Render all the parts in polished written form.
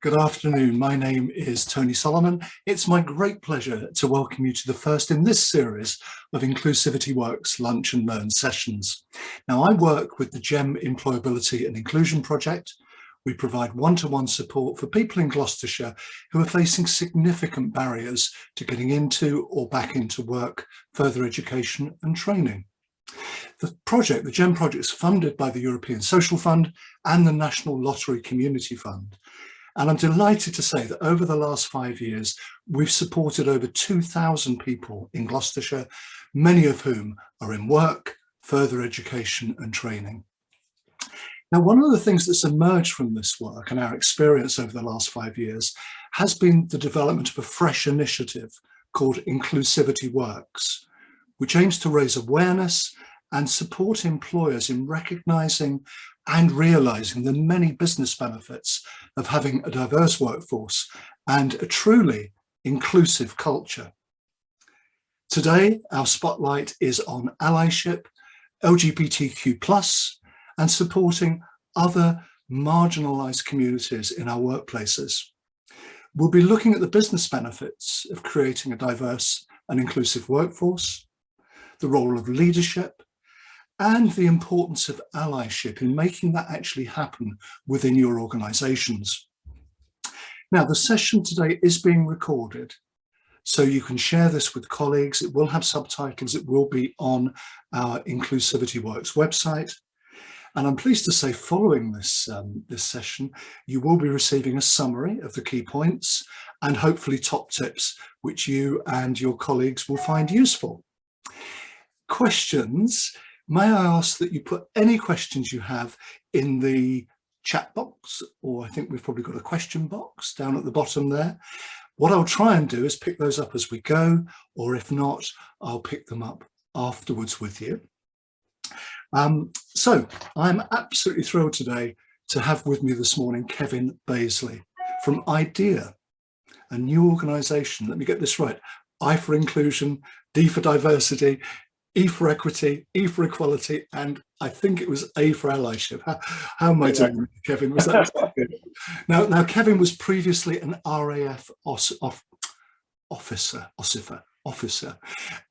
Good afternoon. My name is Tony Solomon. It's my great pleasure to welcome you to the first in this series of Inclusivity Works Lunch and Learn sessions. Now, I work with the GEM Employability and Inclusion Project. We provide one-to-one support for people in Gloucestershire who are facing significant barriers to getting into or back into work, further education and training. The GEM project, is funded by the European Social Fund and the National Lottery Community Fund. And I'm delighted to say that over the last 5 years, we've supported over 2,000 people in Gloucestershire, many of whom are in work, further education and training. Now, one of the things that's emerged from this work and our experience over the last 5 years has been the development of a fresh initiative called Inclusivity Works, which aims to raise awareness and support employers in recognising and realising the many business benefits of having a diverse workforce and a truly inclusive culture. Today, our spotlight is on allyship, LGBTQ+, and supporting other marginalised communities in our workplaces. We'll be looking at the business benefits of creating a diverse and inclusive workforce, the role of leadership, and the importance of allyship in making that actually happen within your organisations. Now, the session today is being recorded, so you can share this with colleagues. It will have subtitles. It will be on our Inclusivity Works website. And I'm pleased to say, following this session, you will be receiving a summary of the key points and hopefully top tips, which you and your colleagues will find useful. Questions. May I ask that you put any questions you have in the chat box, or I think we've probably got a question box down at the bottom there. What I'll try and do is pick those up as we go, or if not, I'll pick them up afterwards with you. So I'm absolutely thrilled today to have with me this morning Kevin Bazeley from IDEEA, a new organisation. Let me get this right. I for inclusion, D for diversity, E for equity, E for equality, and I think it was A for allyship. How am I doing, Kevin? Was that good? Now, Kevin was previously an RAF officer,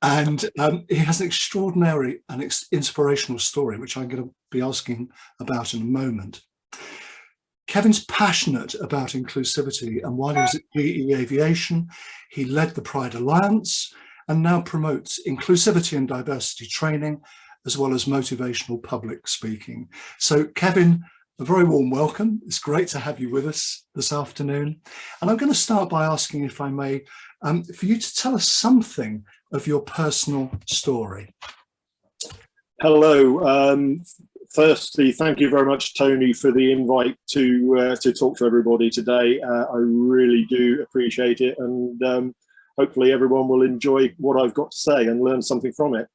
and he has an extraordinary and inspirational story, which I'm going to be asking about in a moment. Kevin's passionate about inclusivity, and while he was at GE Aviation, he led the Pride Alliance and now promotes inclusivity and diversity training, as well as motivational public speaking. So Kevin, a very warm welcome. It's great to have you with us this afternoon. And I'm going to start by asking, if I may, for you to tell us something of your personal story. Hello. Firstly, thank you very much, Tony, for the invite to talk to everybody today. I really do appreciate it, and hopefully everyone will enjoy what I've got to say and learn something from it.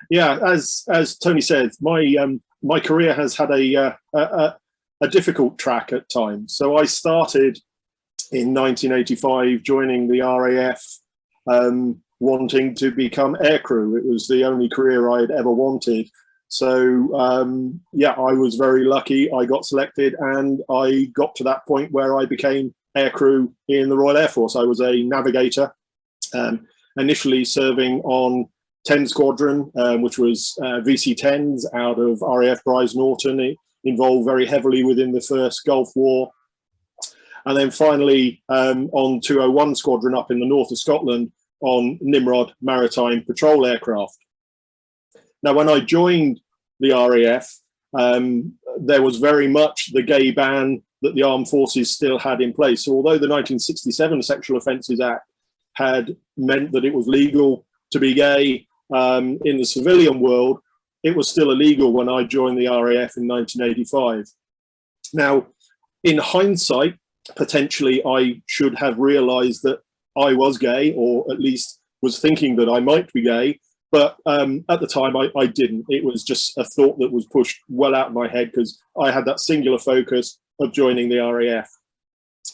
Yeah, as Tony said, my career has had a difficult track at times. So I started in 1985, joining the RAF, wanting to become aircrew. It was the only career I had ever wanted. So yeah, I was very lucky. I got selected, and I got to that point where I became aircrew in the Royal Air Force. I was a navigator, initially serving on 10 Squadron, which was VC-10s out of RAF Brize Norton. It involved very heavily within the first Gulf War. And then finally on 201 Squadron up in the north of Scotland on Nimrod maritime patrol aircraft. Now, when I joined the RAF, there was very much the gay ban that the armed forces still had in place. So although the 1967 Sexual Offences Act had meant that it was legal to be gay in the civilian world, it was still illegal when I joined the RAF in 1985. Now, in hindsight, potentially I should have realised that I was gay, or at least was thinking that I might be gay. But at the time, I didn't. It was just a thought that was pushed well out of my head because I had that singular focus of joining the RAF,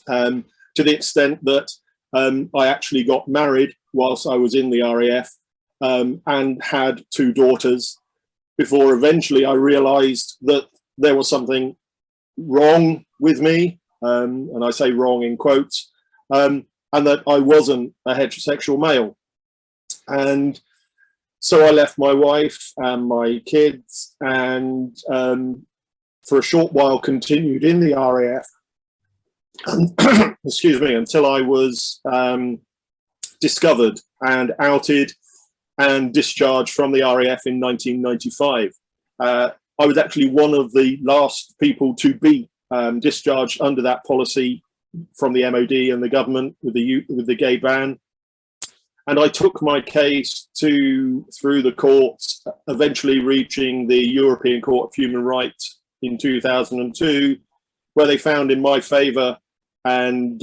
to the extent that I actually got married whilst I was in the RAF, and had 2 daughters before eventually I realised that there was something wrong with me and I say wrong in quotes, and that I wasn't a heterosexual male. And so I left my wife and my kids, and for a short while continued in the RAF, and, excuse me, until I was discovered and outed and discharged from the RAF in 1995. I was actually one of the last people to be discharged under that policy from the MOD and the government with the gay ban. And I took my case through the courts, eventually reaching the European Court of Human Rights in 2002, where they found in my favour and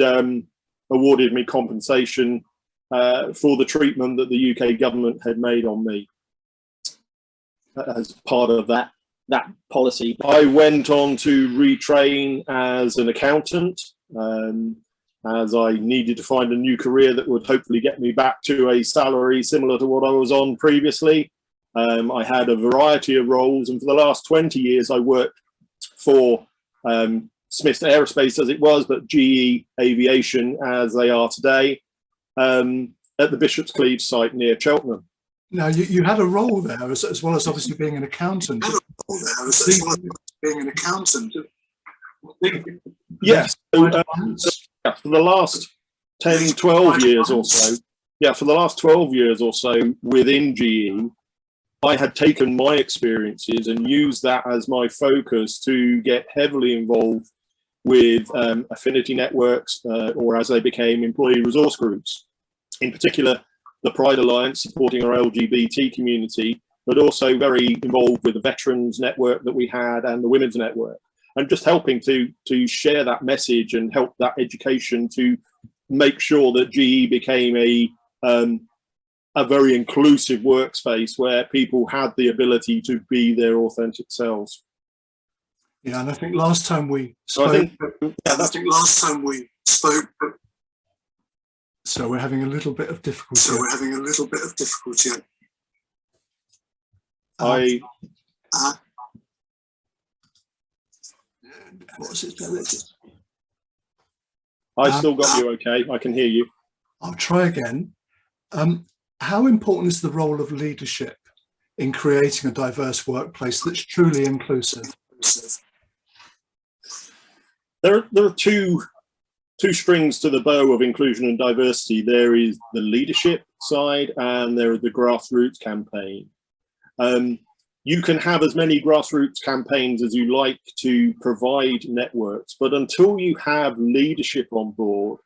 awarded me compensation for the treatment that the UK government had made on me as part of that policy. I went on to retrain as an accountant, as I needed to find a new career that would hopefully get me back to a salary similar to what I was on previously. I had a variety of roles, and for the last 20 years I worked for Smiths Aerospace as it was, but GE Aviation as they are today, at the Bishop's Cleeve site near Cheltenham. Now, you had a role there as well as obviously being an accountant. Yes. So, for the last 10, 12 years or so, for the last 12 years or so within GE, I had taken my experiences and used that as my focus to get heavily involved with affinity networks, or as they became, employee resource groups. In particular, the Pride Alliance, supporting our LGBT community, but also very involved with the veterans network that we had and the women's network, and just helping to share that message and help that education to make sure that GE became a very inclusive workspace where people had the ability to be their authentic selves. Yeah, and I think last time we spoke, so we're having a little bit of difficulty. I still got you okay. I can hear you. I'll try again. How important is the role of leadership in creating a diverse workplace that's truly inclusive? There are two strings to the bow of inclusion and diversity. There is the leadership side and there is the grassroots campaign. You can have as many grassroots campaigns as you like to provide networks, but until you have leadership on board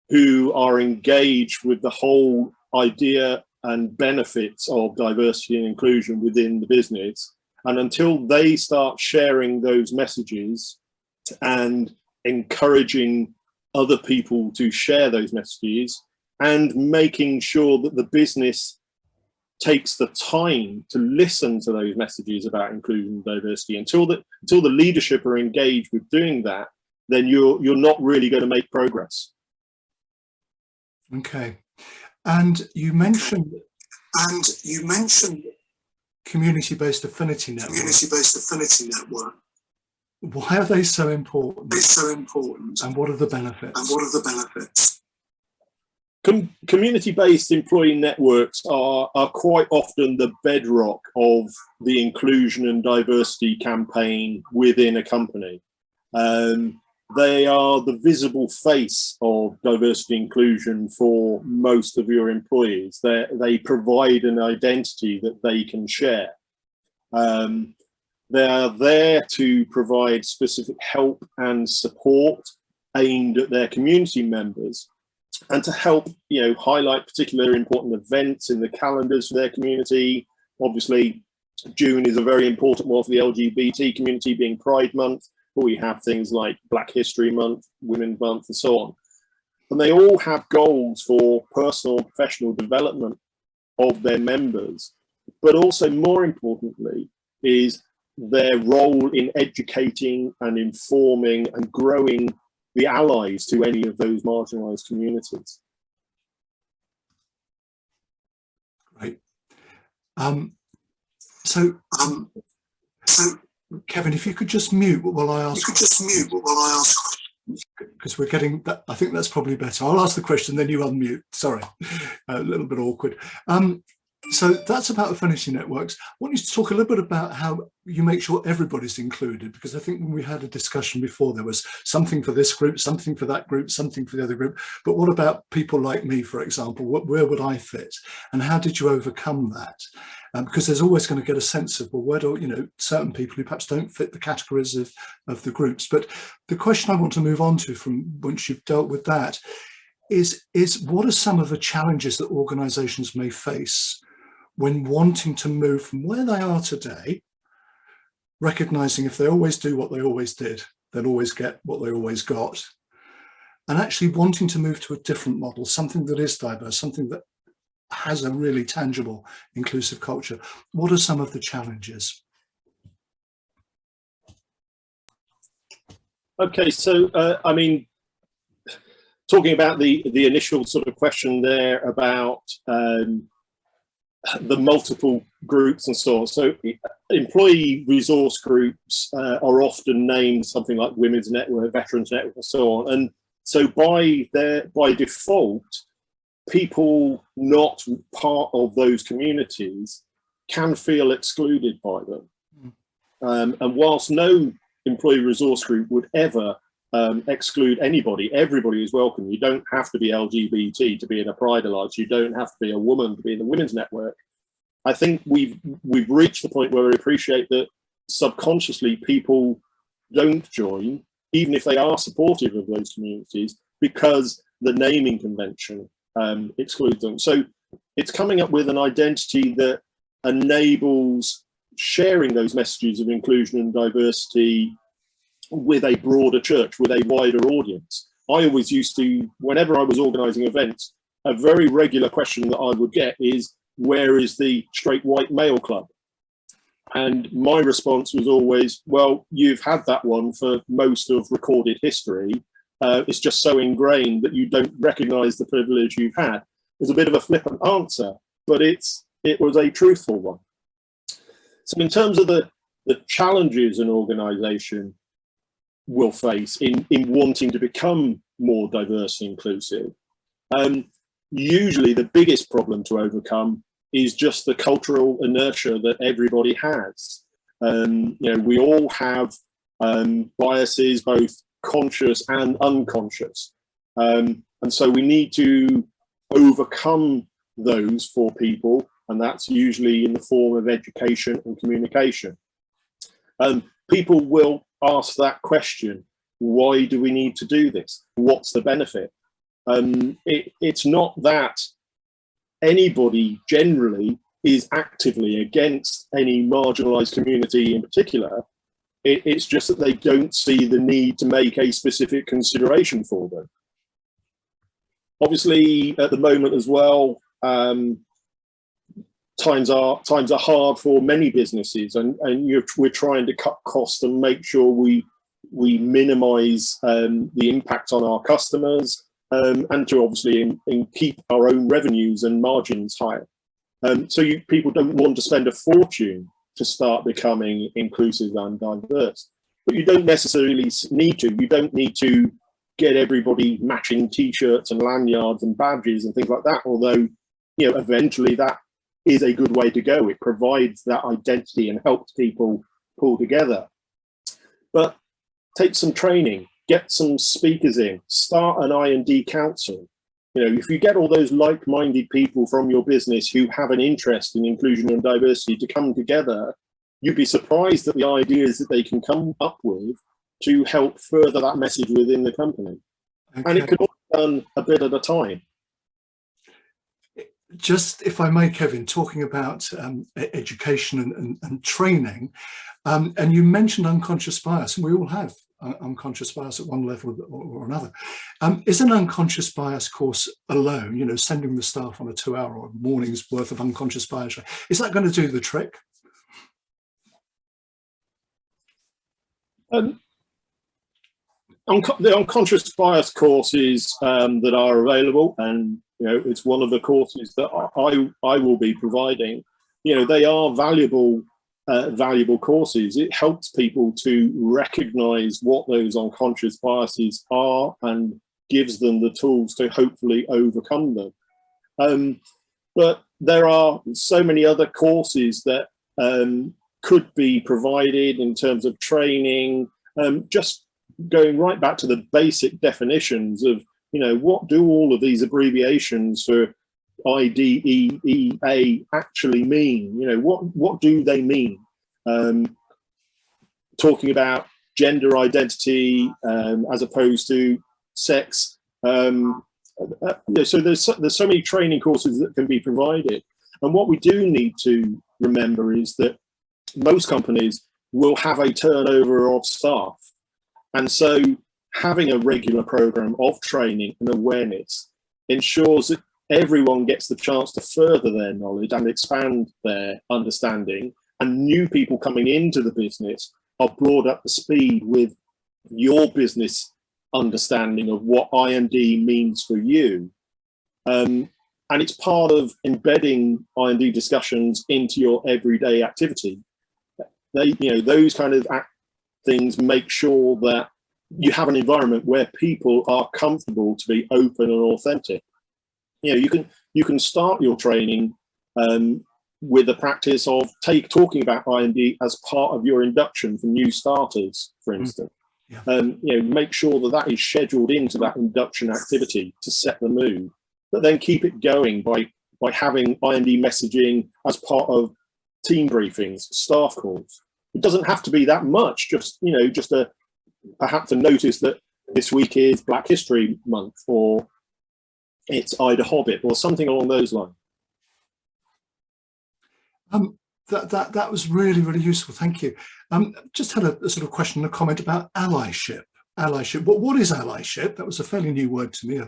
who are engaged with the whole idea and benefits of diversity and inclusion within the business, and until they start sharing those messages and encouraging other people to share those messages and making sure that the business takes the time to listen to those messages about inclusion and diversity, until the leadership are engaged with doing that, then you're not really going to make progress. Okay. And you mentioned community-based affinity network. Why are they so important? And what are the benefits? Community-based employee networks are quite often the bedrock of the inclusion and diversity campaign within a company. They are the visible face of diversity inclusion for most of your employees. They provide an identity that they can share. They are there to provide specific help and support aimed at their community members, and to help, highlight particular important events in the calendars for their community. Obviously, June is a very important one for the LGBT community, being Pride Month, but we have things like Black History Month, Women's Month, and so on. And they all have goals for personal and professional development of their members, but also more importantly is their role in educating and informing and growing the allies to any of those marginalised communities. Great. So Kevin, if you could just mute while I ask. because we're getting that. I think that's probably better. I'll ask the question, then you unmute. Sorry, a little bit awkward. So that's about affinity networks. I want you to talk a little bit about how you make sure everybody's included, because I think when we had a discussion before, there was something for this group, something for that group, something for the other group. But what about people like me, for example? Where would I fit? And how did you overcome that? Because there's always going to get a sense of, well, where do, you know, certain people who perhaps don't fit the categories of the groups. But the question I want to move on to, from once you've dealt with that, is what are some of the challenges that organisations may face when wanting to move from where they are today, recognising if they always do what they always did, they'll always get what they always got, and actually wanting to move to a different model, something that is diverse, something that has a really tangible inclusive culture. What are some of the challenges? Okay, so I mean, talking about the initial sort of question there about the multiple groups and so on. So employee resource groups are often named something like Women's Network, Veterans Network, and so on. And so by default, people not part of those communities can feel excluded by them. And whilst no employee resource group would ever exclude anybody, everybody is welcome. You don't have to be LGBT to be in a Pride Alliance. You don't have to be a woman to be in the Women's Network. I think we've reached the point where we appreciate that subconsciously people don't join, even if they are supportive of those communities, because the naming convention excludes them. So it's coming up with an identity that enables sharing those messages of inclusion and diversity with a broader church, with a wider audience. I always used to, whenever I was organising events, a very regular question that I would get is, where is the straight white male club? And my response was always, well, you've had that one for most of recorded history. It's just so ingrained that you don't recognise the privilege you've had. It's a bit of a flippant answer, but it was a truthful one. So in terms of the challenges an organisation will face in wanting to become more diverse and inclusive, usually the biggest problem to overcome is just the cultural inertia that everybody has. You know, we all have biases, both conscious and unconscious. And so we need to overcome those for people, and that's usually in the form of education and communication. People will ask that question, why do we need to do this? What's the benefit? It's not that anybody generally is actively against any marginalised community in particular. It's just that they don't see the need to make a specific consideration for them. Obviously, at the moment as well, times are hard for many businesses, and we're trying to cut costs and make sure we minimise the impact on our customers, and to obviously keep our own revenues and margins higher. So people don't want to spend a fortune to start becoming inclusive and diverse, but you don't necessarily need to. You don't need to get everybody matching T-shirts and lanyards and badges and things like that, although, you know, eventually that is a good way to go. It provides that identity and helps people pull together. But take some training, get some speakers in, start an I&D council. You know, if you get all those like-minded people from your business who have an interest in inclusion and diversity to come together, you'd be surprised at the ideas that they can come up with to help further that message within the company. Okay. And it could all be done a bit at a time. Just, if I may, Kevin, talking about education and training, and you mentioned unconscious bias, and we all have unconscious bias at one level or another. Is an unconscious bias course alone, you know, sending the staff on a 2-hour or morning's worth of unconscious bias, is that going to do the trick? The unconscious bias courses that are available, and you know, it's one of the courses that I will be providing. You know, they are valuable valuable courses. It helps people to recognize what those unconscious biases are and gives them the tools to hopefully overcome them. But there are so many other courses that could be provided in terms of training, just going right back to the basic definitions of, you know, what do all of these abbreviations for IDEEA actually mean? You know, what do they mean? Talking about gender identity as opposed to sex. So there's so many training courses that can be provided. And what we do need to remember is that most companies will have a turnover of staff. And so having a regular program of training and awareness ensures that everyone gets the chance to further their knowledge and expand their understanding, and new people coming into the business are brought up to speed with your business understanding of what I&D means for you. And it's part of embedding I&D discussions into your everyday activity. Those kind of things make sure that you have an environment where people are comfortable to be open and authentic. You know, you can start your training with the practice of talking about I&D as part of your induction for new starters, for instance. Yeah. Make sure that is scheduled into that induction activity to set the mood, but then keep it going by having I&D messaging as part of team briefings, staff calls. It doesn't have to be that much, just perhaps a notice that this week is Black History Month, or it's Ida Hobbit, or something along those lines. That was really, really useful. Thank you. Just had a sort of question, a comment about allyship. Allyship. What is allyship? That was a fairly new word to me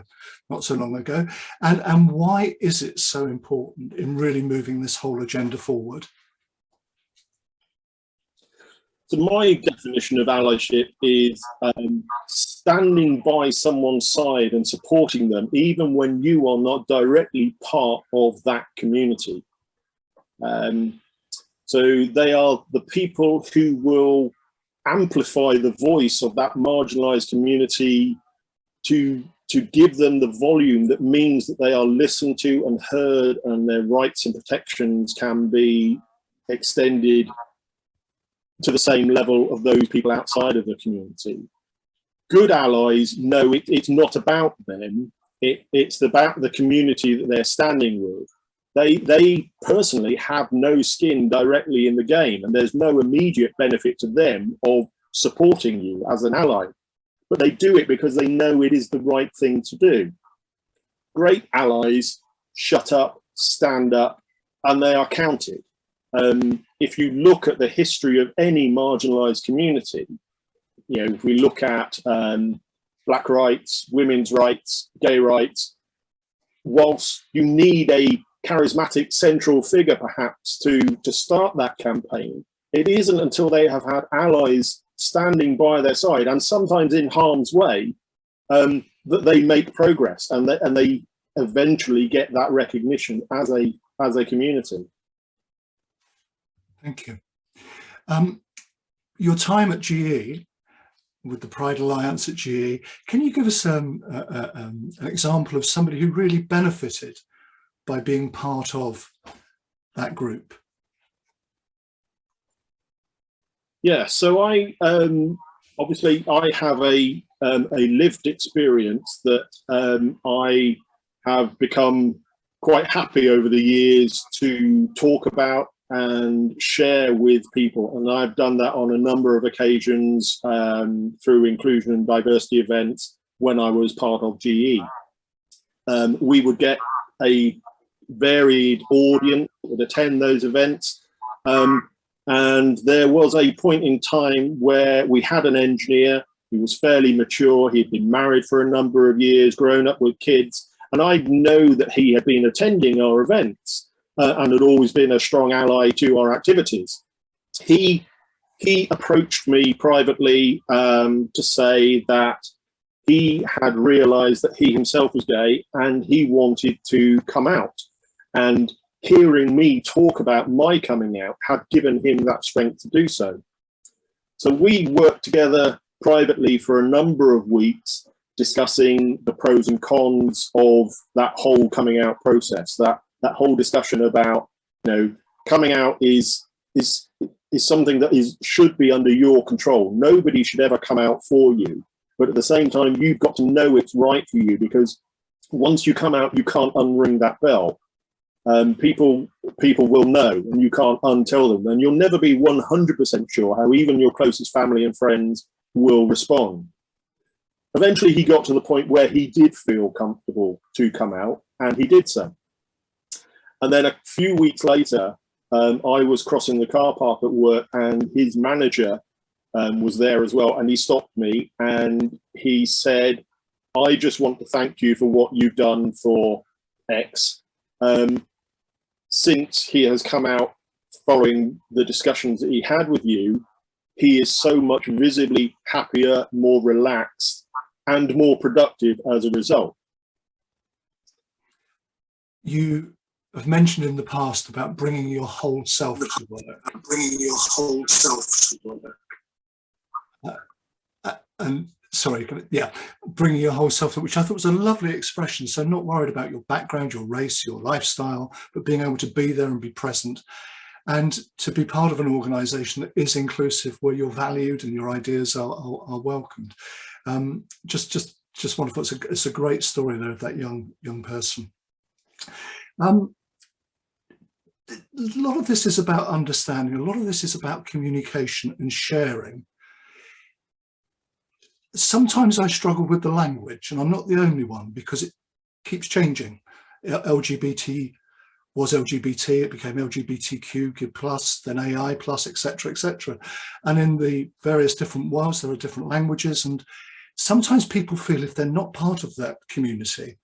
not so long ago. And why is it so important in really moving this whole agenda forward? So my definition of allyship is standing by someone's side and supporting them, even when you are not directly part of that community. So they are the people who will amplify the voice of that marginalised community to give them the volume that means that they are listened to and heard, and their rights and protections can be extended to the same level of those people outside of the community. Good allies know it's not about them, it's about the community that they're standing with. They personally have no skin directly in the game, and there's no immediate benefit to them of supporting you as an ally, but they do it because they know it is the right thing to do. Great allies shut up, stand up, and they are counted. If you look at the history of any marginalised community, if we look at black rights, women's rights, gay rights, whilst you need a charismatic central figure perhaps to start that campaign, it isn't until they have had allies standing by their side, and sometimes in harm's way, that they make progress and they eventually get that recognition as a community. Thank you. Your time at GE, with the Pride Alliance at GE, can you give us an example of somebody who really benefited by being part of that group? Yeah, so I obviously I have a lived experience that I have become quite happy over the years to talk about and share with people, and I've done that on a number of occasions through inclusion and diversity events when I was part of GE. We would get a varied audience that would attend those events, and there was a point in time where we had an engineer who was fairly mature. He'd been married for a number of years, grown up with kids, and I know that he had been attending our events and had always been a strong ally to our activities. He approached me privately to say that he had realised that he himself was gay and he wanted to come out. And hearing me talk about my coming out had given him that strength to do so. So we worked together privately for a number of weeks, discussing the pros and cons of that whole coming out process, that whole discussion about, you know, coming out is something that should be under your control. Nobody should ever come out for you. But at the same time, you've got to know it's right for you, because once you come out, you can't unring that bell. People will know, and you can't untell them. And you'll never be 100% sure how even your closest family and friends will respond. Eventually, he got to the point where he did feel comfortable to come out, and he did so. And then a few weeks later, I was crossing the car park at work, and his manager was there as well, and he stopped me and he said, "I just want to thank you for what you've done for X. Since he has come out following the discussions that he had with you, he is so much visibly happier, more relaxed, and more productive as a result." You have mentioned in the past about bringing your whole self to work. And sorry, yeah, bringing your whole self to, which I thought was a lovely expression. So not worried about your background, your race, your lifestyle, but being able to be there and be present, and to be part of an organisation that is inclusive, where you're valued and your ideas are welcomed. Just wonderful. It's a great story there of that young person. A lot of this is about understanding. A lot of this is about communication and sharing. Sometimes I struggle with the language, and I'm not the only one, because it keeps changing. LGBT was LGBT, it became LGBTQ plus, then AI plus, etc., etc. And in the various different worlds, there are different languages, and sometimes people feel if they're not part of that community,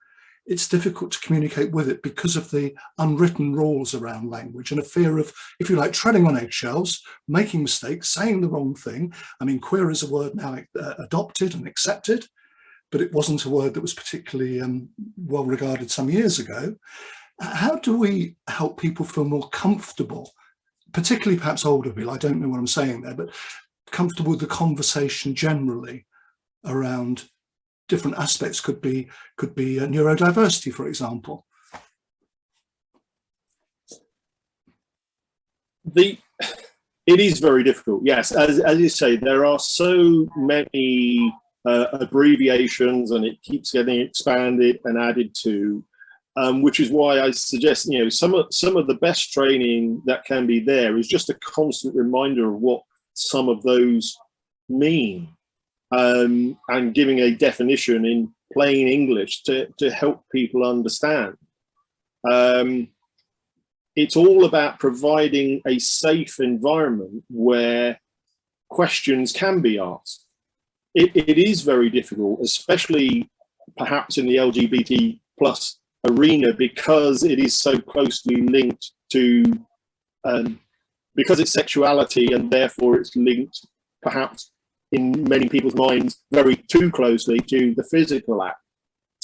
it's difficult to communicate with it because of the unwritten rules around language and a fear of, if you like, treading on eggshells, making mistakes, saying the wrong thing. I mean, queer is a word now adopted and accepted, but it wasn't a word that was particularly well regarded some years ago. How do we help people feel more comfortable, particularly perhaps older people? I don't know what I'm saying there, but comfortable with the conversation generally around different aspects? Could be neurodiversity, for example. It is very difficult. Yes, as you say, there are so many abbreviations, and it keeps getting expanded and added to, which is why I suggest, you know, some of the best training that can be there is just a constant reminder of what some of those mean. And giving a definition in plain English to help people understand. It's all about providing a safe environment where questions can be asked. It is very difficult, especially perhaps in the LGBT plus arena, because it is so closely linked to, because it's sexuality, and therefore it's linked perhaps in many people's minds very too closely to the physical act.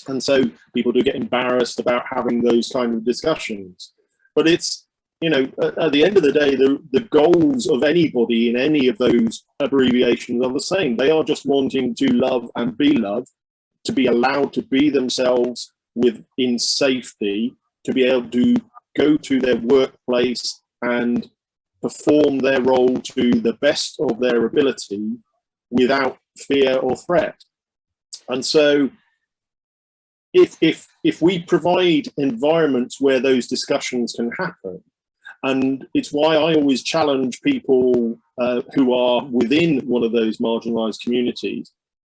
And so people do get embarrassed about having those kind of discussions. But it's, you know, at the end of the day, the goals of anybody in any of those abbreviations are the same. They are just wanting to love and be loved, to be allowed to be themselves in safety, to be able to go to their workplace and perform their role to the best of their ability, without fear or threat. And so if we provide environments where those discussions can happen, and it's why I always challenge people who are within one of those marginalised communities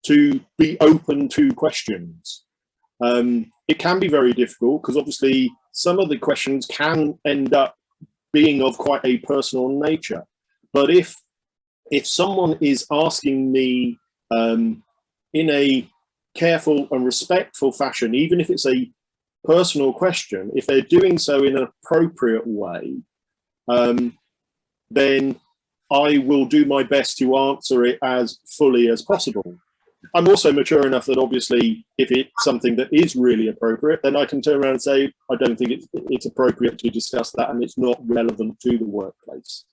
to be open to questions. It can be very difficult, because obviously some of the questions can end up being of quite a personal nature. But if someone is asking me in a careful and respectful fashion, even if it's a personal question, if they're doing so in an appropriate way, then I will do my best to answer it as fully as possible. I'm also mature enough that obviously if it's something that is really appropriate, then I can turn around and say, I don't think it's appropriate to discuss that and it's not relevant to the workplace.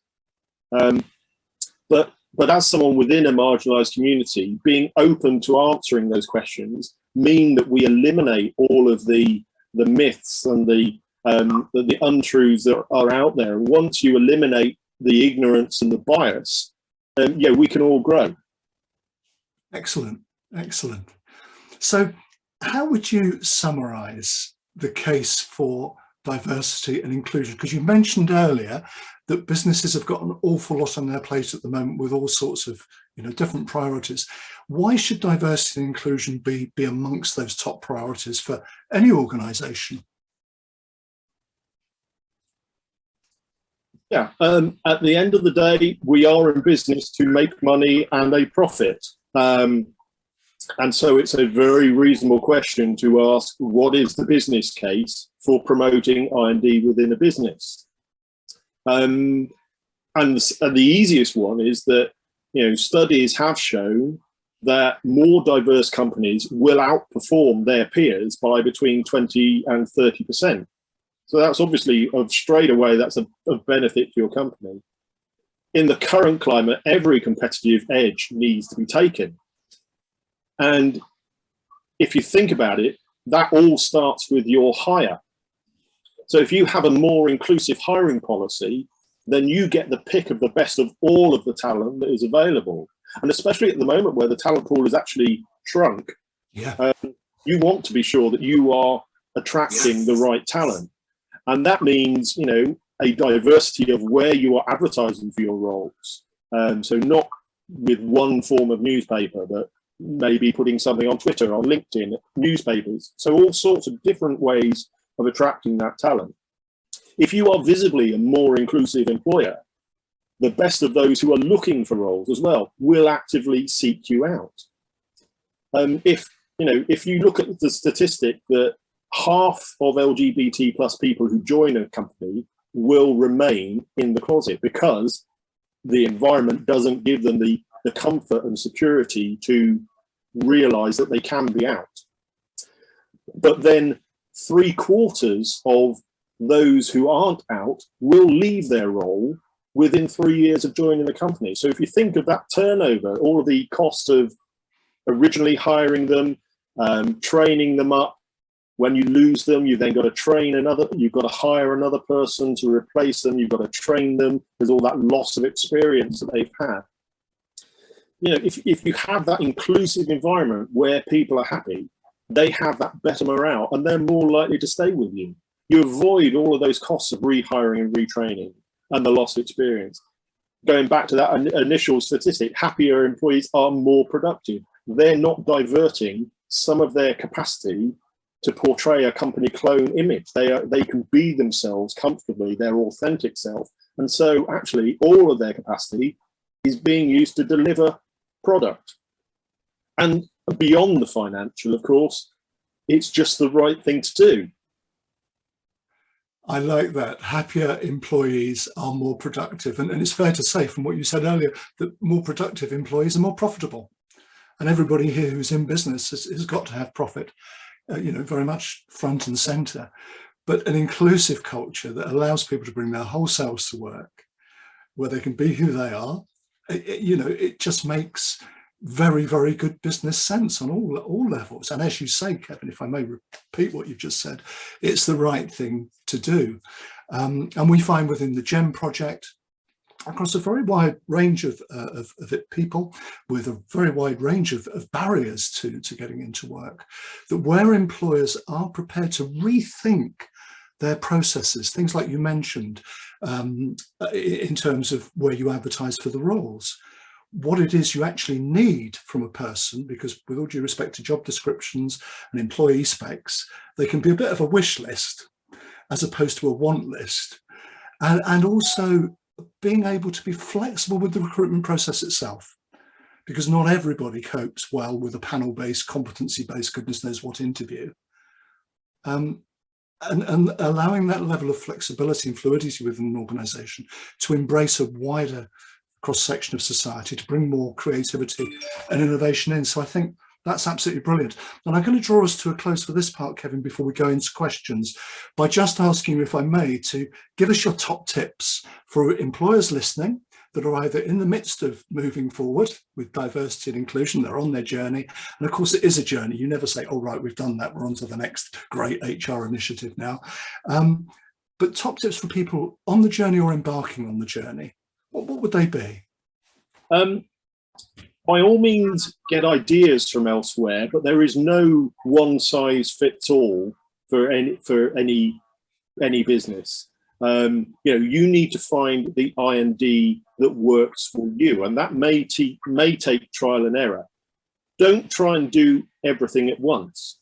But as someone within a marginalised community, being open to answering those questions mean that we eliminate all of the myths and the untruths that are out there. And once you eliminate the ignorance and the bias, yeah, we can all grow. Excellent, excellent. So how would you summarise the case for diversity and inclusion? Because you mentioned earlier that businesses have got an awful lot on their plate at the moment with all sorts of, different priorities. Why should diversity and inclusion be amongst those top priorities for any organisation? Yeah, at the end of the day, we are in business to make money and a profit. And so it's a very reasonable question to ask, what is the business case for promoting I&D within a business? And the easiest one is that, studies have shown that more diverse companies will outperform their peers by between 20 and 30%. So that's obviously straight away, that's of benefit to your company. In the current climate, every competitive edge needs to be taken. And if you think about it, that all starts with your hire. So if you have a more inclusive hiring policy, then you get the pick of the best of all of the talent that is available. And especially at the moment where the talent pool is actually shrunk, you want to be sure that you are attracting the right talent. And that means, a diversity of where you are advertising for your roles. So not with one form of newspaper, but maybe putting something on Twitter, on LinkedIn, newspapers. So all sorts of different ways of attracting that talent. If you are visibly a more inclusive employer, the best of those who are looking for roles as well will actively seek you out. If you look at the statistic that half of LGBT plus people who join a company will remain in the closet because the environment doesn't give them the comfort and security to realize that they can be out. But then 3/4 of those who aren't out will leave their role within 3 years of joining the company. So if you think of that turnover, all of the costs of originally hiring them, training them up, when you lose them, you then got to train another, you've got to hire another person to replace them, you've got to train them, there's all that loss of experience that they've had. If you have that inclusive environment where people are happy, they have that better morale and they're more likely to stay with you. You avoid all of those costs of rehiring and retraining and the lost experience. Going back to that initial statistic, happier employees are more productive. They're not diverting some of their capacity to portray a company clone image. They can be themselves comfortably, their authentic self. And so actually all of their capacity is being used to deliver product. And beyond the financial, of course, it's just the right thing to do. I like that. Happier employees are more productive. And it's fair to say from what you said earlier that more productive employees are more profitable. And everybody here who's in business has got to have profit, very much front and centre. But an inclusive culture that allows people to bring their whole selves to work, where they can be who they are, it just makes very, very good business sense on all levels. And as you say, Kevin, if I may repeat what you've just said, it's the right thing to do. And we find within the GEM project, across a very wide range of people with a very wide range of barriers to getting into work, that where employers are prepared to rethink their processes, things like you mentioned, in terms of where you advertise for the roles, what it is you actually need from a person, because with all due respect to job descriptions and employee specs, they can be a bit of a wish list as opposed to a want list. And also being able to be flexible with the recruitment process itself, because not everybody copes well with a panel-based, competency-based, goodness knows what interview. And allowing that level of flexibility and fluidity within an organisation to embrace a wider cross-section of society to bring more creativity and innovation in. So I think that's absolutely brilliant. And I'm going to draw us to a close for this part, Kevin, before we go into questions, by just asking you, if I may, to give us your top tips for employers listening that are either in the midst of moving forward with diversity and inclusion, they're on their journey. And of course, it is a journey. You never say, oh, right, we've done that, we're on to the next great HR initiative now. But top tips for people on the journey or embarking on the journey, what would they be? By all means, get ideas from elsewhere, but there is no one size fits all for any business. You know, you need to find the I&D that works for you, and that may take trial and error. Don't try and do everything at once.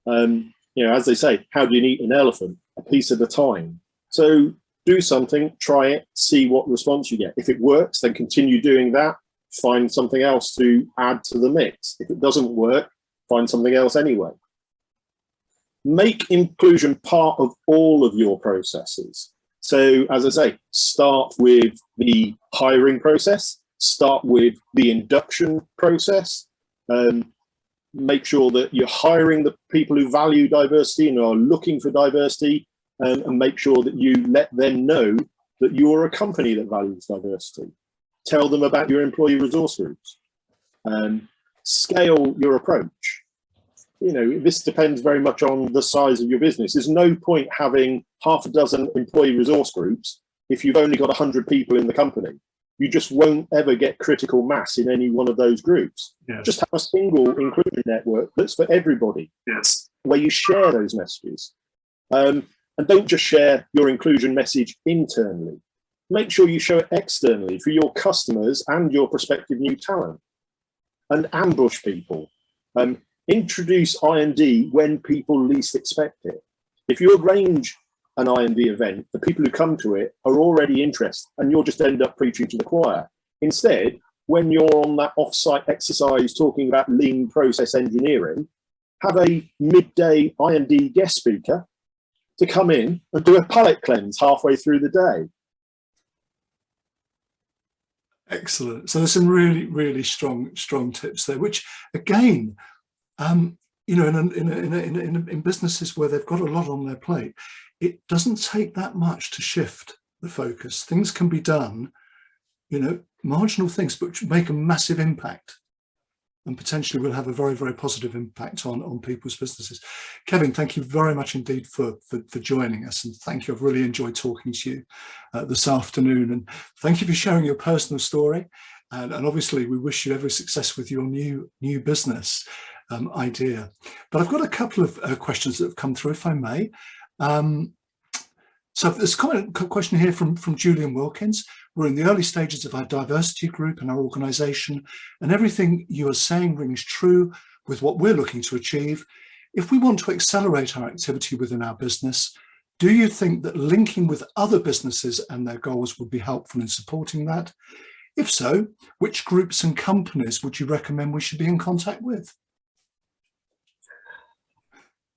You know, as they say, how do you eat an elephant? A piece at a time. So do something, try it, see what response you get. If it works, then continue doing that. Find something else to add to the mix. If it doesn't work, find something else anyway. Make inclusion part of all of your processes. So, as I say, start with the hiring process, start with the induction process. Make sure that you're hiring the people who value diversity and are looking for diversity, and make sure that you let them know that you're a company that values diversity. Tell them about your employee resource groups. Scale your approach. You know, this depends very much on the size of your business. There's no point having half a dozen employee resource groups if you've only got 100 people in the company. You just won't ever get critical mass in any one of those groups. Yes. Just have a single inclusion network that's for everybody. Yes. Where you share those messages. And don't just share your inclusion message internally. Make sure you show it externally for your customers and your prospective new talent. And ambush people. Introduce I&D when people least expect it. If you arrange an I&D event, the people who come to it are already interested, and you'll just end up preaching to the choir. Instead, when you're on that off-site exercise talking about lean process engineering, have a midday I&D guest speaker to come in and do a palate cleanse halfway through the day. Excellent. So there's some really, really strong tips there, which again, you know, in businesses where they've got a lot on their plate, it doesn't take that much to shift the focus. Things can be done, you know, marginal things, but make a massive impact, and potentially will have a very, very positive impact on people's businesses. Kevin, thank you very much indeed for joining us, and thank you. I've really enjoyed talking to you this afternoon, and thank you for sharing your personal story. And obviously, we wish you every success with your new business, IDEEA. But I've got a couple of questions that have come through, if I may. So there's a question here from Julian Wilkins. We're in the early stages of our diversity group and our organisation, and everything you are saying rings true with what we're looking to achieve. If we want to accelerate our activity within our business, do you think that linking with other businesses and their goals would be helpful in supporting that? If so, which groups and companies would you recommend we should be in contact with?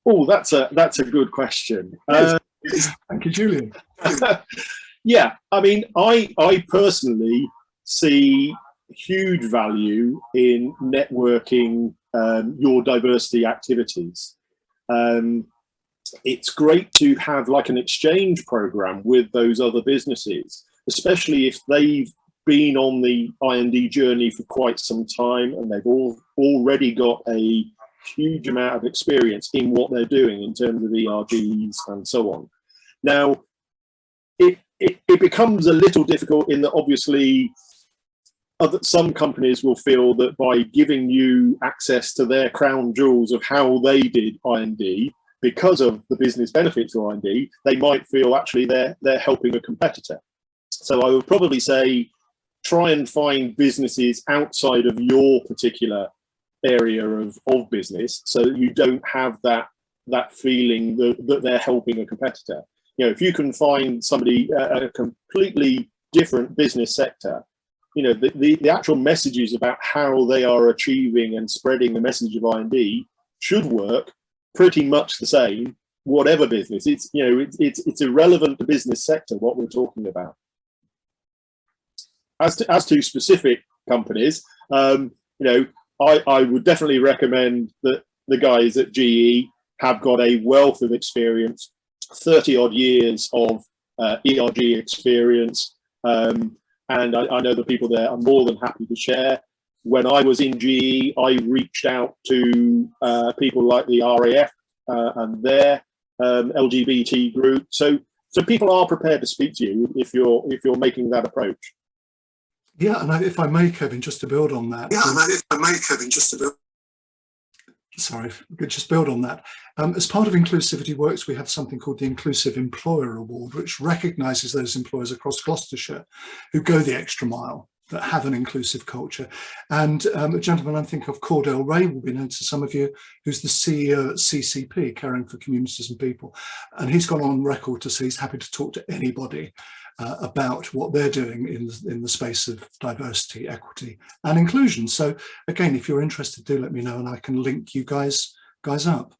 Oh, that's a good question. Thank you, Julian. Yeah, I mean, I personally see huge value in networking your diversity activities. It's great to have like an exchange program with those other businesses, especially if they've been on the I&D journey for quite some time and they've already got a huge amount of experience in what they're doing in terms of ERGs and so on. Now, it becomes a little difficult in that obviously some companies will feel that by giving you access to their crown jewels of how they did I&D, because of the business benefits of I&D, they might feel actually they're helping a competitor. So I would probably say try and find businesses outside of your particular area of business, so that you don't have that feeling that they're helping a competitor. You know, if you can find somebody a completely different business sector, you know, the actual messages about how they are achieving and spreading the message of I&D should work pretty much the same, whatever business. It's, you know, it's irrelevant to business sector what we're talking about. as to specific companies, you know, I would definitely recommend that the guys at GE have got a wealth of experience, 30 odd years of ERG experience. And I know the people there are more than happy to share. When I was in GE, I reached out to people like the RAF and their LGBT group. So people are prepared to speak to you if you're making that approach. Yeah, and if I may, Kevin, just to build on that. Yeah, and if I may, Kevin, just to build. Sorry, if I could just build on that. As part of Inclusivity Works, we have something called the Inclusive Employer Award, which recognises those employers across Gloucestershire who go the extra mile, that have an inclusive culture. And a gentleman I think of, Cordell Ray, will be known to some of you, who's the CEO at CCP, Caring for Communities and People. And he's gone on record to say he's happy to talk to anybody about what they're doing in the space of diversity, equity and inclusion. So again, if you're interested, do let me know and I can link you guys up.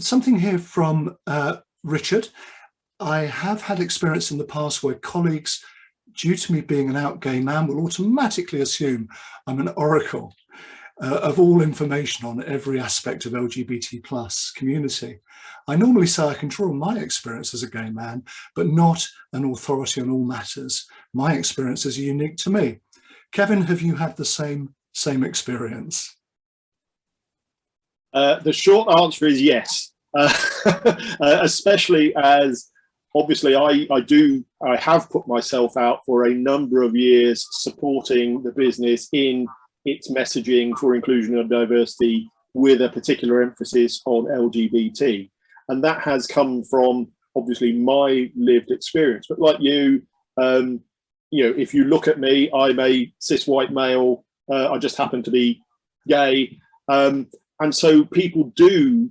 Something here from Richard. I have had experience in the past where colleagues, due to me being an out gay man, will automatically assume I'm an oracle of all information on every aspect of LGBT plus community. I normally say I can draw on my experience as a gay man, but not an authority on all matters. My experiences are unique to me. Kevin, have you had the same experience? The short answer is yes, especially as obviously I have put myself out for a number of years supporting the business in its messaging for inclusion and diversity with a particular emphasis on LGBT. And that has come from obviously my lived experience. But like you know, if you look at me, I'm a cis white male. I just happen to be gay. And so people do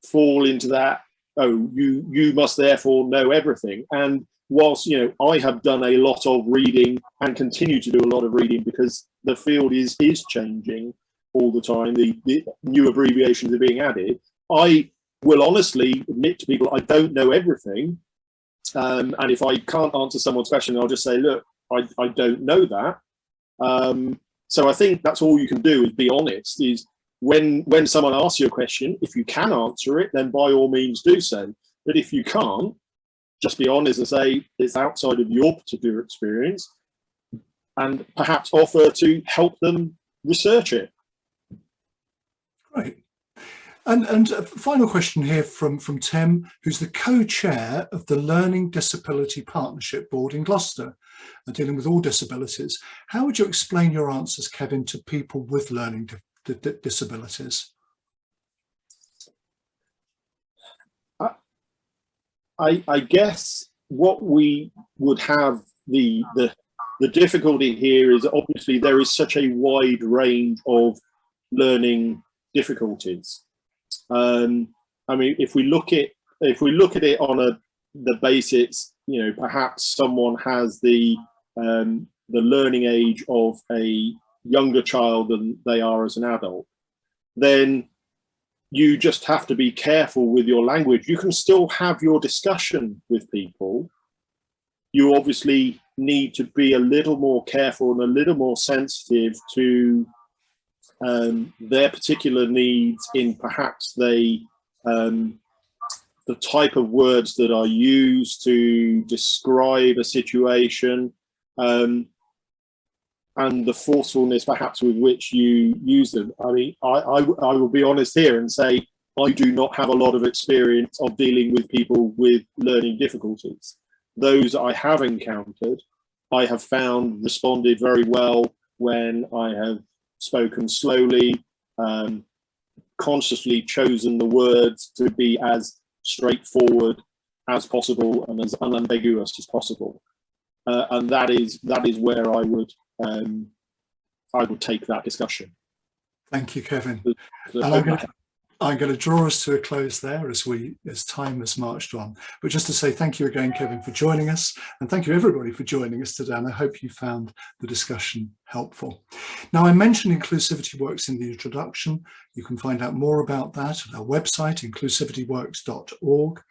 fall into that, oh, you must therefore know everything. And whilst, you know, I have done a lot of reading and continue to do a lot of reading because the field is changing all the time, the new abbreviations are being added, I will honestly admit to people I don't know everything. And if I can't answer someone's question, I'll just say, look, I don't know that. So I think that's all you can do, is be honest, is when someone asks you a question, if you can answer it, then by all means do so. But if you can't, just be honest and say it's outside of your particular experience and perhaps offer to help them research it. Great. And a final question here from Tim, who's the co-chair of the Learning Disability Partnership Board in Gloucester, dealing with all disabilities. How would you explain your answers, Kevin, to people with learning disabilities? I guess what we would have the difficulty here is obviously there is such a wide range of learning difficulties. I mean, if we look at it on the basis, you know, perhaps someone has the learning age of a younger child than they are as an adult, then you just have to be careful with your language. You can still have your discussion with people. You obviously need to be a little more careful and a little more sensitive to their particular needs in perhaps the type of words that are used to describe a situation, and the forcefulness perhaps with which you use them. I mean, I will be honest here and say I do not have a lot of experience of dealing with people with learning difficulties. Those I have encountered, I have found responded very well when I have spoken slowly, consciously chosen the words to be as straightforward as possible and as unambiguous as possible. And that is where I would take that discussion. Thank you, Kevin. And I'm going to draw us to a close there as time has marched on. But just to say thank you again, Kevin, for joining us, and thank you everybody for joining us today. And I hope you found the discussion helpful. Now, I mentioned Inclusivity Works in the introduction. You can find out more about that at our website, inclusivityworks.org,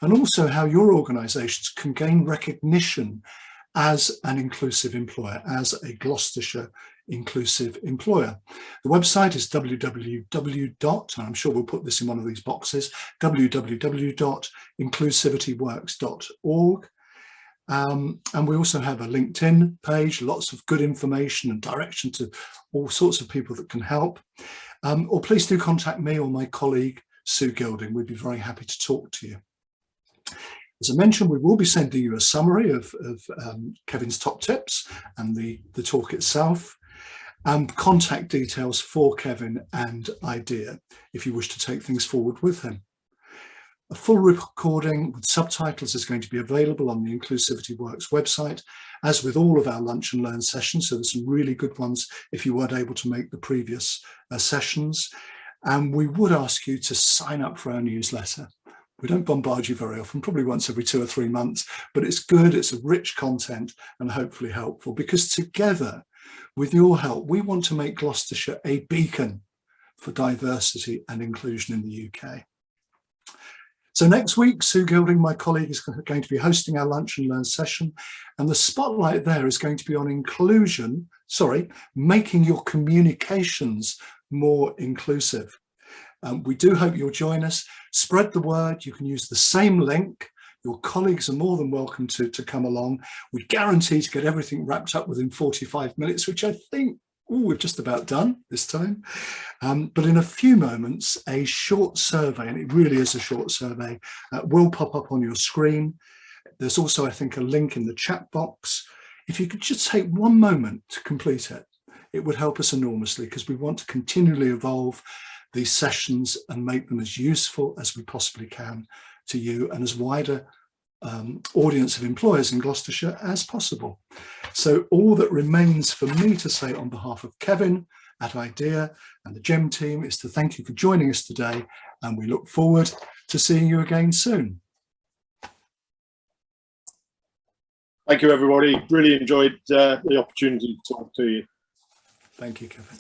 and also how your organisations can gain recognition as an inclusive employer, as a Gloucestershire inclusive employer. The website is www. And I'm sure we'll put this in one of these boxes, www.inclusivityworks.org. And we also have a LinkedIn page, lots of good information and direction to all sorts of people that can help. Or please do contact me or my colleague, Sue Gilding. We'd be very happy to talk to you. As I mentioned, we will be sending you a summary of Kevin's top tips and the talk itself, and contact details for Kevin and IDEEA if you wish to take things forward with him. A full recording with subtitles is going to be available on the Inclusivity Works website, as with all of our Lunch and Learn sessions. So there's some really good ones if you weren't able to make the previous sessions. And we would ask you to sign up for our newsletter. We don't bombard you very often, probably once every 2 or 3 months, but it's good, it's a rich content and hopefully helpful, because together with your help, we want to make Gloucestershire a beacon for diversity and inclusion in the UK. So next week, Sue Gilding, my colleague, is going to be hosting our Lunch and Learn session, and the spotlight there is going to be on making your communications more inclusive. We do hope you'll join us. Spread the word. You can use the same link. Your colleagues are more than welcome to come along. We guarantee to get everything wrapped up within 45 minutes, which I think we've just about done this time. But in a few moments, a short survey, and it really is a short survey, will pop up on your screen. There's also, I think, a link in the chat box. If you could just take 1 moment to complete it, it would help us enormously, because we want to continually evolve these sessions and make them as useful as we possibly can to you and as wider audience of employers in Gloucestershire as possible. So all that remains for me to say on behalf of Kevin at IDEEA and the GEM team is to thank you for joining us today, and we look forward to seeing you again soon. Thank you, everybody. Really enjoyed the opportunity to talk to you. Thank you, Kevin.